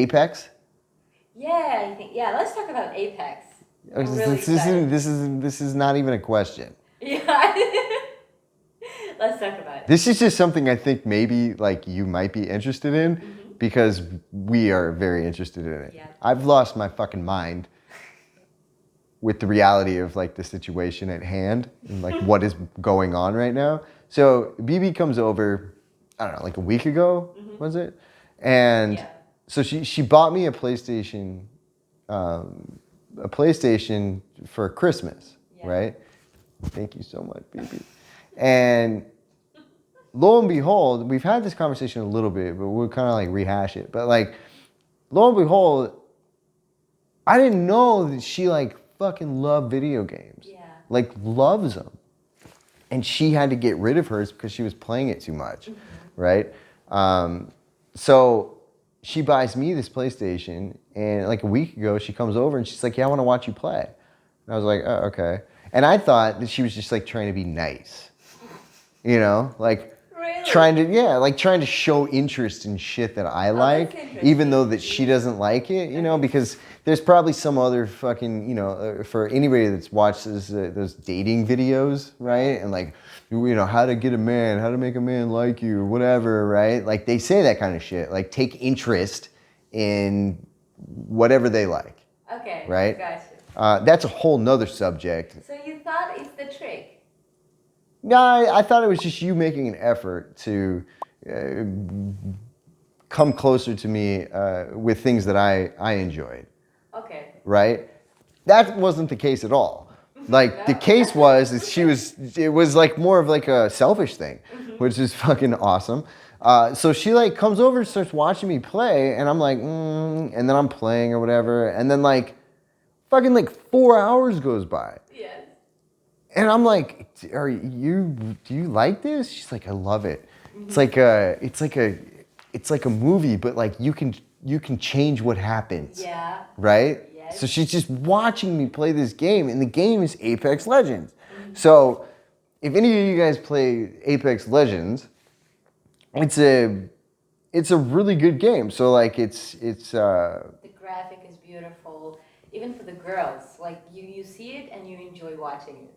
Apex? Yeah, I think. Yeah, let's talk about Apex. I'm really This excited. this is not even a question. Yeah. Let's talk about it. This is just something I think maybe like you might be interested in because we are very interested in it. Yeah. I've lost my fucking mind with the reality of like the situation at hand and like what is going on right now. So BB comes over, I don't know, like a week ago, was it? And Yeah. so she bought me a PlayStation for Christmas, Yeah. right? Thank you so much, BB. And lo and behold, we've had this conversation a little bit, but we'll kind of like rehash it. But like, lo and behold, I didn't know that she like fucking loved video games. Yeah. Like loves them. And she had to get rid of hers because she was playing it too much, right? So she buys me this PlayStation, and like a week ago, she comes over and she's like, "Yeah, I want to watch you play." And I was like, "Oh, okay." And I thought that she was just like trying to be nice, you know, like Really? trying to show interest in shit that I like, interesting. even though that she doesn't like it, you know, because there's probably some other fucking, you know, for anybody that's watched those dating videos, right? And like, you know, how to get a man, how to make a man like you, or whatever, right? Like they say that kind of shit, like take interest in whatever they like, Okay. right? Gotcha. That's a whole nother subject. So you thought it's the trick? No, I thought it was just you making an effort to come closer to me with things that I enjoyed. Okay. Right? That wasn't the case at all. Like the case was it was like more of like a selfish thing, which is fucking awesome. So she like comes over and starts watching me play, and I'm like, and then I'm playing or whatever, and then like fucking like 4 hours goes by. Yes. And I'm like, do you like this? She's like, I love it. It's like a movie, but like you can change what happens. Yeah. Right? Yes. So she's just watching me play this game, and the game is Apex Legends. So if any of you guys play Apex Legends, it's a really good game. So like it's The graphic is beautiful, even for the girls. Like you see it and you enjoy watching it.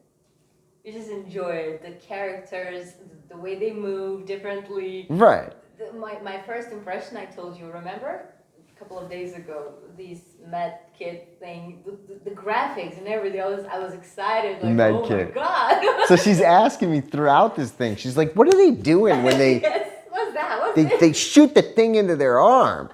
You just enjoy it. The characters, the way they move differently. right. My first impression, I told you, remember? A couple of days ago, these med kit thing, the graphics and everything. I was excited. Like, Med oh kit. my God. So she's asking me throughout this thing. She's like, "What are they doing when they Yes. What's that? What's this? they shoot the thing into their arm?"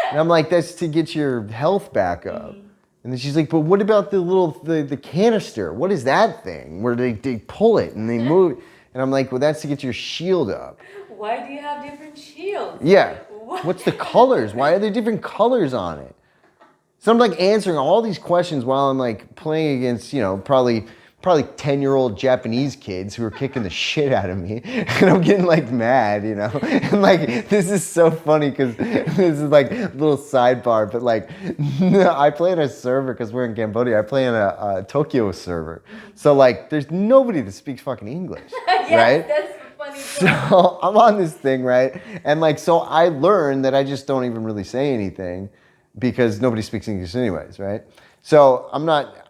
And I'm like, "That's to get your health back up." And then she's like, "But what about the canister? What is that thing where they pull it and they move?" And I'm like, "Well, that's to get your shield up." Why do you have different shields? Yeah. What? What's the colors? Why are there different colors on it? So I'm like answering all these questions while I'm like playing against, you know, probably 10-year-old Japanese kids who are kicking the shit out of me. And I'm getting like mad, you know? And like, this is so funny because this is like a little sidebar, but like, I play on a server because we're in Cambodia. I play on a Tokyo server. So like, there's nobody that speaks fucking English, Yes, right? that's funny. So I'm on this thing, right? And like, so I learned that I just don't even really say anything because nobody speaks English anyways, right? So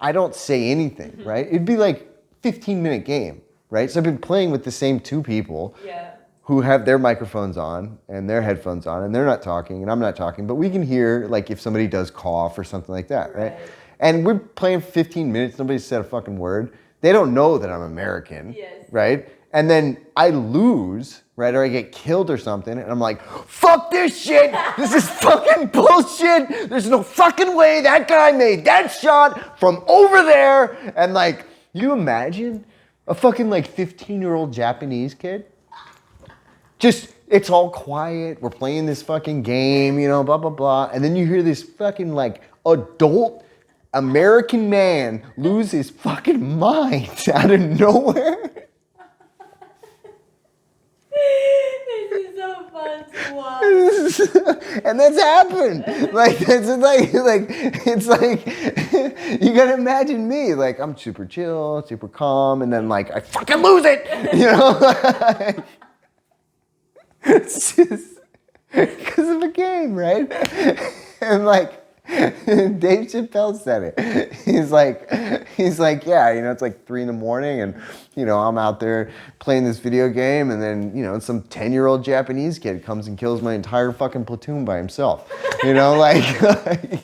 I don't say anything, right? It'd be like 15-minute game, right? So I've been playing with the same two people Yeah. who have their microphones on and their headphones on and they're not talking and I'm not talking, but we can hear like if somebody does cough or something like that, right? And we're playing 15 minutes, nobody said a fucking word. They don't know that I'm American, Yes. right? And then I lose, right? Or I get killed or something. And I'm like, fuck this shit. This is fucking bullshit. There's no fucking way that guy made that shot from over there. And like, you imagine a fucking like 15-year-old Japanese kid? Just, it's all quiet. We're playing this fucking game, you know, blah, blah, blah. And then you hear this fucking like adult American man lose his fucking mind out of nowhere. This is so fun to watch. And that's happened. Like it's like you gotta imagine me. Like I'm super chill, super calm, and then like I fucking lose it. You know? It's just because of a game, right? And like, Dave Chappelle said it. He's like, yeah, it's like 3 a.m. and, I'm out there playing this video game, and then, some 10-year-old Japanese kid comes and kills my entire fucking platoon by himself. Like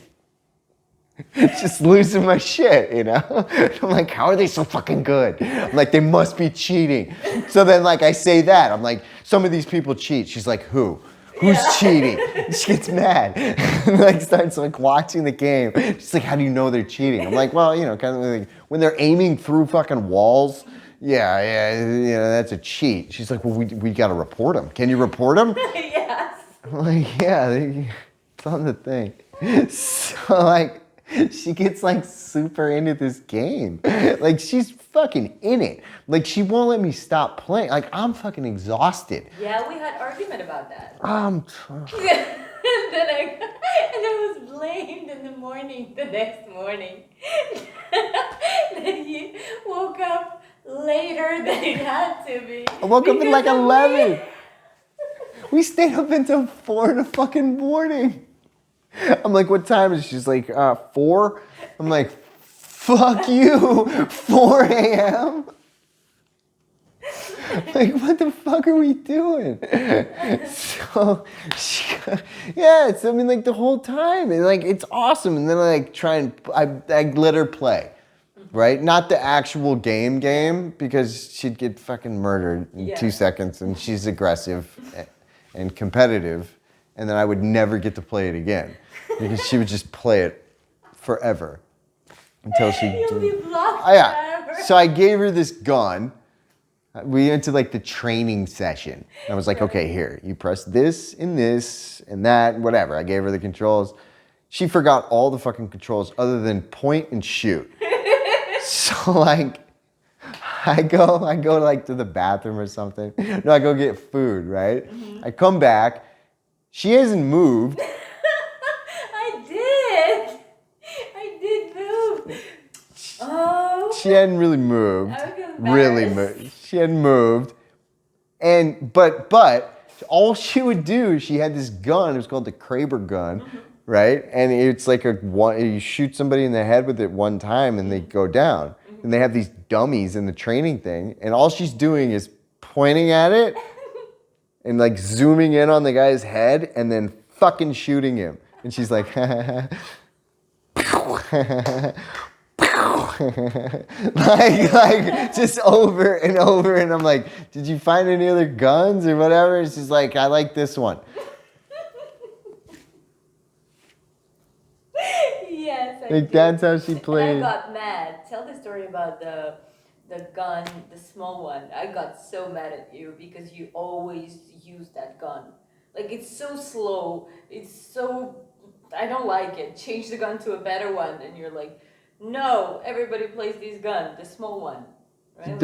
just losing my shit, I'm like, how are they so fucking good? I'm like, they must be cheating. So then, like, I say that. I'm like, some of these people cheat. She's like, who? Who's cheating? She gets mad. And like starts like watching the game. She's like, how do you know they're cheating? I'm like, well, kind of like when they're aiming through fucking walls, yeah, that's a cheat. She's like, well, we got to report them. Can you report them? Yes. I'm like, yeah, it's on the thing. So like, she gets like super into this game. Like she's fucking in it. Like she won't let me stop playing. Like I'm fucking exhausted. Yeah, we had argument about that. And then I was blamed in the morning, the next morning. That he woke up later than it had to be. I woke up at like 11. We stayed up until 4 in the fucking morning. I'm like, what time is it? She's like, 4? I'm like, fuck you, 4 a.m.? Like, what the fuck are we doing? So, like the whole time. And like, it's awesome. And then I like try and, I let her play, right? Not the actual game, because she'd get fucking murdered in 2 seconds, and she's aggressive and competitive. And then I would never get to play it again, because she would just play it forever until she. You'll be blocked forever. So I gave her this gun. We went to like the training session. I was like, okay, here, you press this and that, whatever. I gave her the controls. She forgot all the fucking controls other than point and shoot. So like, I go like to the bathroom or something. No, I go get food, right? Mm-hmm. I come back. She hasn't moved. I did move. Oh. She hadn't really moved. She hadn't moved. And but all she would do, she had this gun. It was called the Kraber gun, right? And it's like you shoot somebody in the head with it one time, and they go down. And they have these dummies in the training thing, and all she's doing is pointing at it. And like zooming in on the guy's head and then fucking shooting him. And she's like, like just over and over. And I'm like, did you find any other guns or whatever? And she's like, I like this one. Yes, I like that's how she played. And I got mad. Tell the story about the gun, the small one. I got so mad at you because you always use that gun. Like it's so slow. I don't like it. Change the gun to a better one, and you're like, no, everybody plays this gun, the small one. Right?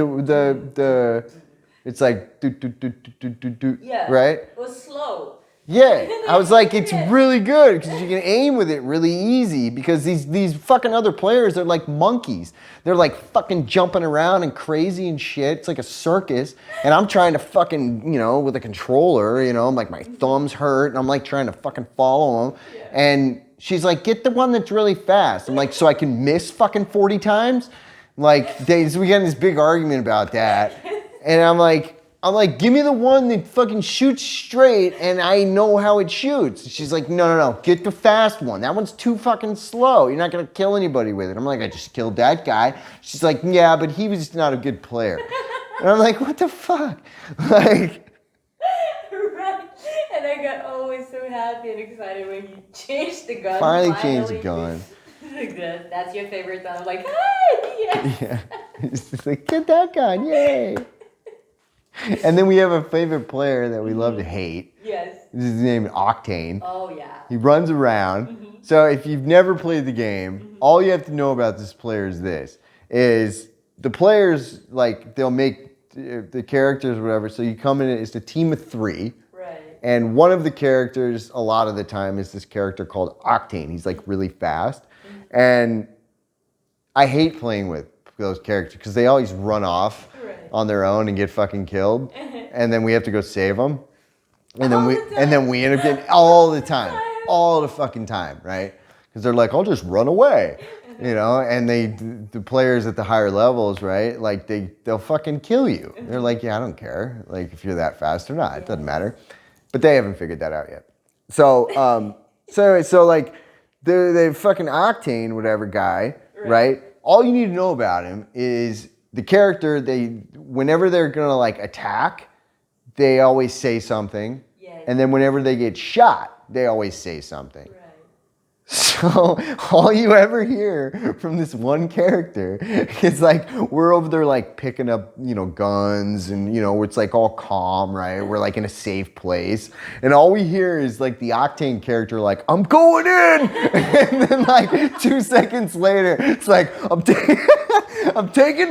It's like do, yeah, right? It was slow. Yeah, I was like, it's really good because you can aim with it really easy, because these fucking other players are like monkeys. They're like fucking jumping around and crazy and shit. It's like a circus. And I'm trying to fucking, with a controller, I'm like, my thumbs hurt, and I'm like trying to fucking follow them. Yeah. And she's like, get the one that's really fast. I'm like, so I can miss fucking 40 times? Like, so we got in this big argument about that. And I'm like, give me the one that fucking shoots straight and I know how it shoots. She's like, no, get the fast one. That one's too fucking slow. You're not gonna kill anybody with it. I'm like, I just killed that guy. She's like, yeah, but he was just not a good player. And I'm like, what the fuck? Like, right. And I got always so happy and excited when you changed the gun. Finally changed the gun. That's your favorite gun. I'm like, hey, yes. Yeah. It's just like, get that gun, yay. And then we have a favorite player that we love to hate. Yes. His name is Octane. Oh, yeah. He runs around. Mm-hmm. So if you've never played the game, all you have to know about this player is the players, like, they'll make the characters or whatever. So you come in, it's a team of 3. Right. And one of the characters, a lot of the time, is this character called Octane. He's, like, really fast. Mm-hmm. And I hate playing with those characters because they always run off. On their own and get fucking killed, and then we have to go save them, and then we end up getting all the time. all the fucking time, right? Because they're like, I'll just run away, you know? And the players at the higher levels, right? Like they'll fucking kill you. They're like, yeah, I don't care. Like if you're that fast or not, it doesn't matter. But they haven't figured that out yet. So, so like the fucking Octane, whatever guy, right? All you need to know about him is the character. Whenever they're gonna like attack, they always say something. Yes. And then whenever they get shot, they always say something. Right. So all you ever hear from this one character is like we're over there like picking up, you know, guns and, you know, it's like all calm, right? We're like in a safe place. And all we hear is like the Octane character like, I'm going in! And then like 2 seconds later, it's like, I'm taking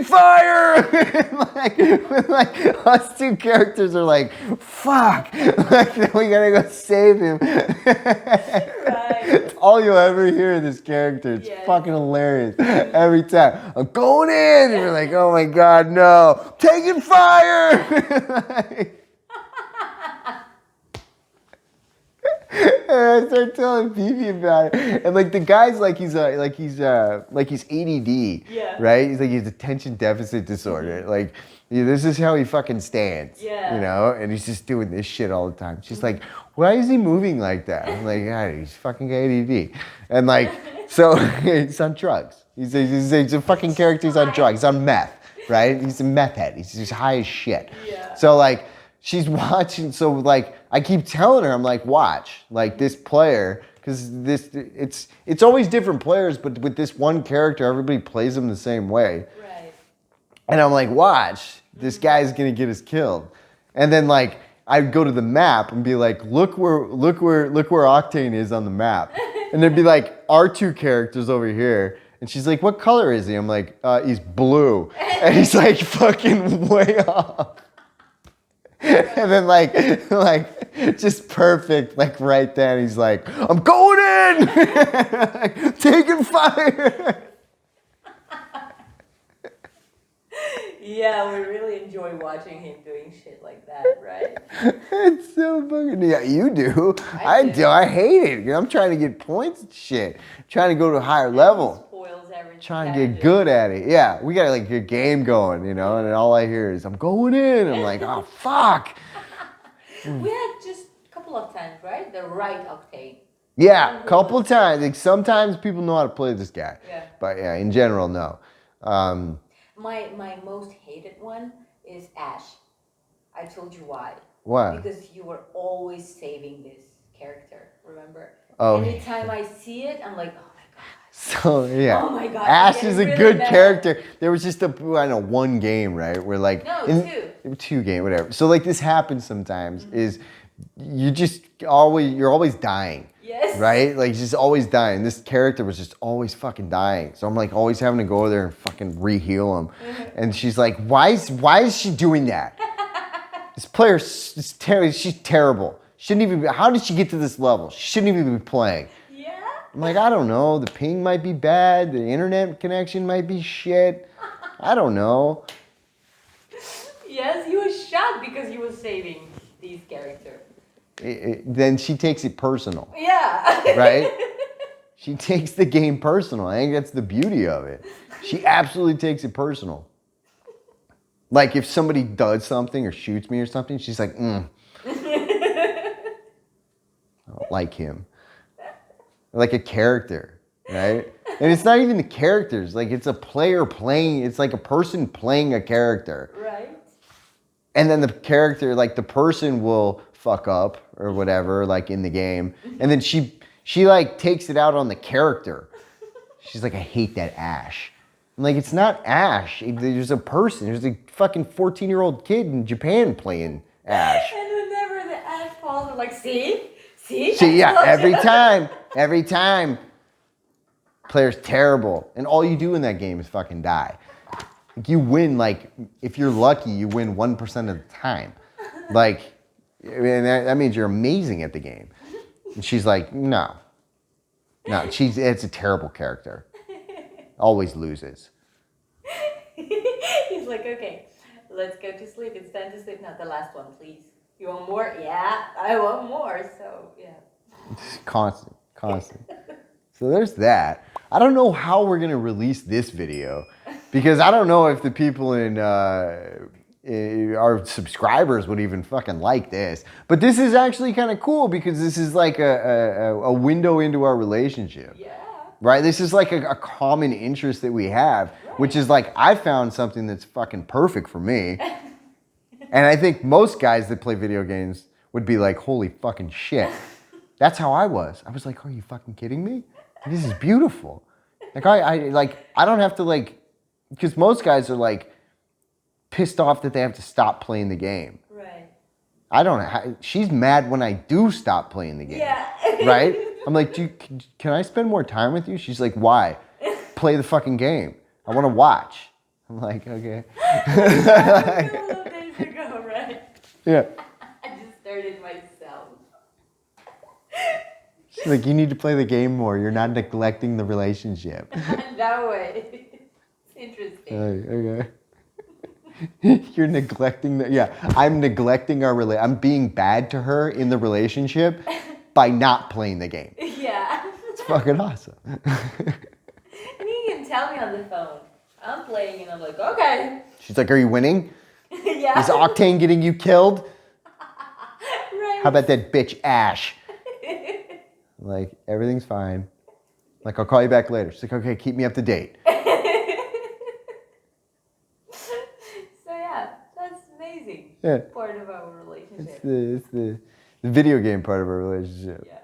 fire! And like us two characters are like, fuck! Like we gotta go save him. Right. All you'll ever hear of this character. It's fucking hilarious. Every time. I'm going in! And you're like, oh my god, no. Taking fire! And I start telling Phoebe about it, and like the guy's like he's ADD, right? He's like he's attention deficit disorder. Like this is how he fucking stands, you know. And he's just doing this shit all the time. She's like, why is he moving like that? I'm like, God, he's fucking ADD, and like so he's on drugs. He's a fucking character. He's on drugs. He's on meth, right? He's a meth head. He's just high as shit. Yeah. So like. She's watching, so like I keep telling her, I'm like, watch, like this player, because it's always different players, but with this one character, everybody plays him the same way. Right. And I'm like, watch, this guy's gonna get us killed. And then like I'd go to the map and be like, look where Octane is on the map, and there'd be like our two characters over here. And she's like, what color is he? I'm like, he's blue, and he's like fucking way off. And then like just perfect, like right then he's like, I'm going in, like, taking fire. Yeah, we really enjoy watching him doing shit like that, right? It's so fucking, yeah, you do. I do. I hate it. I'm trying to get points and shit. Trying to go to a higher level. Spoils everything. Trying to get good at it. Yeah, we got like a game going, you know, and then all I hear is I'm going in. I'm like, oh fuck. We had just a couple of times, right? The right Octane. Yeah, a couple of times. Like sometimes people know how to play this guy. Yeah. But yeah, in general, no. My most hated one is Ash. I told you why. Why? Because you were always saving this character, remember? Oh. Anytime I see it, I'm like, oh my god. So yeah. Oh my god. Ash is a really good mad. character. There was just one game, right? Where like two game, whatever. So like this happens sometimes is you're always dying. Yes. Right? Like she's always dying. This character was just always fucking dying. So I'm like always having to go there and fucking re-heal him. And she's like, why is she doing that? This player is she's terrible. How did she get to this level? She shouldn't even be playing. Yeah. I'm like, I don't know. The ping might be bad. The internet connection might be shit. I don't know. Yes, he was shocked because he was saving these characters. Then she takes it personal. Yeah. Right? She takes the game personal. I think that's the beauty of it. She absolutely takes it personal. Like if somebody does something or shoots me or something, she's like, I don't like him. Like a character, right? And it's not even the characters. Like it's a player playing. It's like a person playing a character. Right. And then the character, like the person will fuck up or whatever, like in the game. And then she like takes it out on the character. She's like, I hate that Ash. I'm like, it's not Ash. There's a person. There's a fucking 14-year-old kid in Japan playing Ash. And whenever the Ash falls, I'm like, see? Yeah, every time. Player's terrible. And all you do in that game is fucking die. Like you win, like, if you're lucky, you win 1% of the time. Like, I mean, that means you're amazing at the game. And she's like, no, it's a terrible character. Always loses. He's like, okay, let's go to sleep. It's time to sleep. Now the last one, please. You want more? Yeah, I want more. So, yeah. Constant. So there's that. I don't know how we're gonna release this video because I don't know if the people in our subscribers would even fucking like this. But this is actually kind of cool because this is like a window into our relationship. Yeah. Right? This is like a common interest that we have, which is like I found something that's fucking perfect for me. And I think most guys that play video games would be like, holy fucking shit. That's how I was. I was like, are you fucking kidding me? This is beautiful. Like I don't have to like, because most guys are like pissed off that they have to stop playing the game. Right. I don't. She's mad when I do stop playing the game. Yeah. Right? I'm like, can I spend more time with you? She's like, why? Play the fucking game. I want to watch. I'm like, okay. A couple of days ago, right? Yeah. I just started myself. She's like, you need to play the game more. You're not neglecting the relationship. That way. It's interesting. Okay. You're neglecting I'm neglecting our I'm being bad to her in the relationship by not playing the game. Yeah. It's fucking awesome. And you can tell me on the phone. I'm playing and I'm like, okay. She's like, are you winning? Yeah. Is Octane getting you killed? Right. How about that bitch Ash? Like, everything's fine. Like, I'll call you back later. She's like, okay, keep me up to date. So yeah, that's amazing. Yeah. Part of our relationship. It's the video game part of our relationship. Yeah.